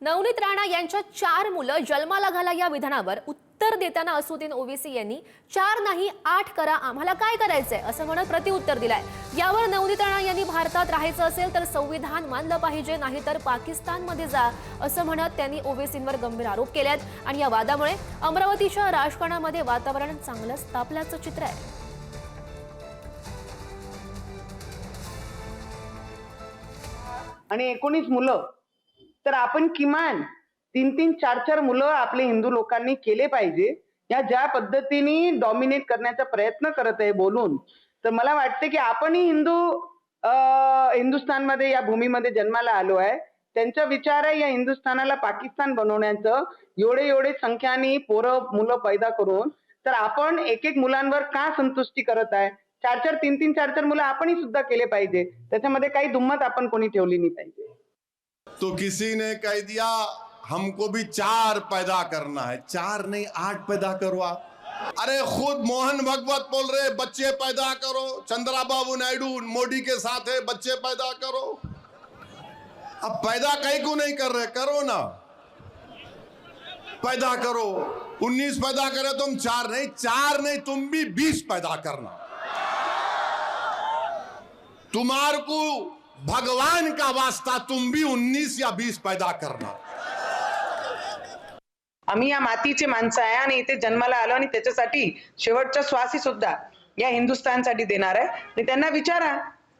नवनीत राणा यांच्या 4 मुलं जन्माला घाला या विधानावर उत्तर देताना असुद्दीन ओवेसी यांनी 4 नाही 8 करा, आम्हाला काय करायचंय असं म्हणत प्रतिउत्तर दिलंय। यावर नवनीत राणा यांनी भारतात राहायचं असेल तर संविधान मानलं पाहिजे, नाहीतर पाकिस्तानमध्ये जा असं म्हणत त्यांनी ओवेसींवर गंभीर आरोप केलेत। आणि या वादामुळे अमरावतीच्या राजकारणामध्ये वातावरण चांगलंच तापल्याचं चित्र आहे। आणि 19 मुलं तर आपण किमान 3-3, 4-4 मुलं आपले हिंदू लोकांनी केले पाहिजे। या ज्या पद्धतीने डॉमिनेट करण्याचा प्रयत्न करत आहे बोलून, तर मला वाटते की आपणही हिंदुस्थानमध्ये या भूमीमध्ये जन्माला आलो आहे। त्यांचा विचार आहे या हिंदुस्थानाला पाकिस्तान बनवण्याचं। एवढे संख्याने पोरं मुलं पैदा करून तर आपण एक मुलांवर का संतुष्टी करत आहे? 4-4, 3-3, 4-4 मुलं आपणही सुद्धा केले पाहिजे। त्याच्यामध्ये काही दुम्मत आपण कोणी ठेवली नाही पाहिजे। तो किसी ने कह दिया हमको भी 4 पैदा करना है, 4 नहीं 8 पैदा करो आप। अरे खुद मोहन भगवत बोल रहे बच्चे पैदा करो, चंद्रबाबू नायडू मोदी के साथ है बच्चे पैदा करो। अब पैदा कहीं को नहीं कर रहे, करो ना, पैदा करो। 19 पैदा करे तुम, 4 नहीं तुम भी 20 पैदा करना। तुम्हारे को भगवान का वास्ता, तुम भी 19 या 20 पैदा करना। आम्ही या मातीचे माणसं आहे आणि इथे जन्माला आलो आणि त्याच्यासाठी शेवटचा श्वास सुद्धा या हिंदुस्थानसाठी देणार आहे। आणि त्यांना विचारा,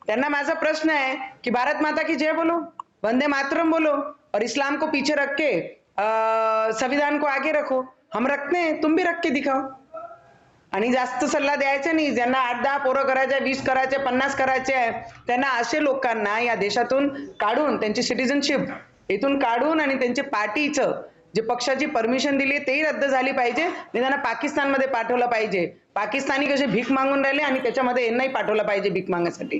त्यांना माझा प्रश्न है कि भारत माता की जय बोलो, वंदे मातरम बोलो और इस्लाम को पीछे रख के संविधान को आगे रखो। हम रखते हैं, तुम भी रख के दिखाओ। आणि जास्त सल्ला द्यायचा नाही। ज्यांना 8-10 पोरं करायचे, 20 करायचे, 50 करायचे आहे, त्यांना असे लोकांना या देशातून काढून त्यांची सिटिझनशिप इथून काढून आणि त्यांचे पार्टीचं जे पक्षाची परमिशन दिली तेही रद्द झाली पाहिजे। त्यांना पाकिस्तानमध्ये पाठवलं पाहिजे। पाकिस्तानी कसे भीक मागून राहिले आणि त्याच्यामध्ये यांनाही पाठवलं पाहिजे भीक मागण्यासाठी।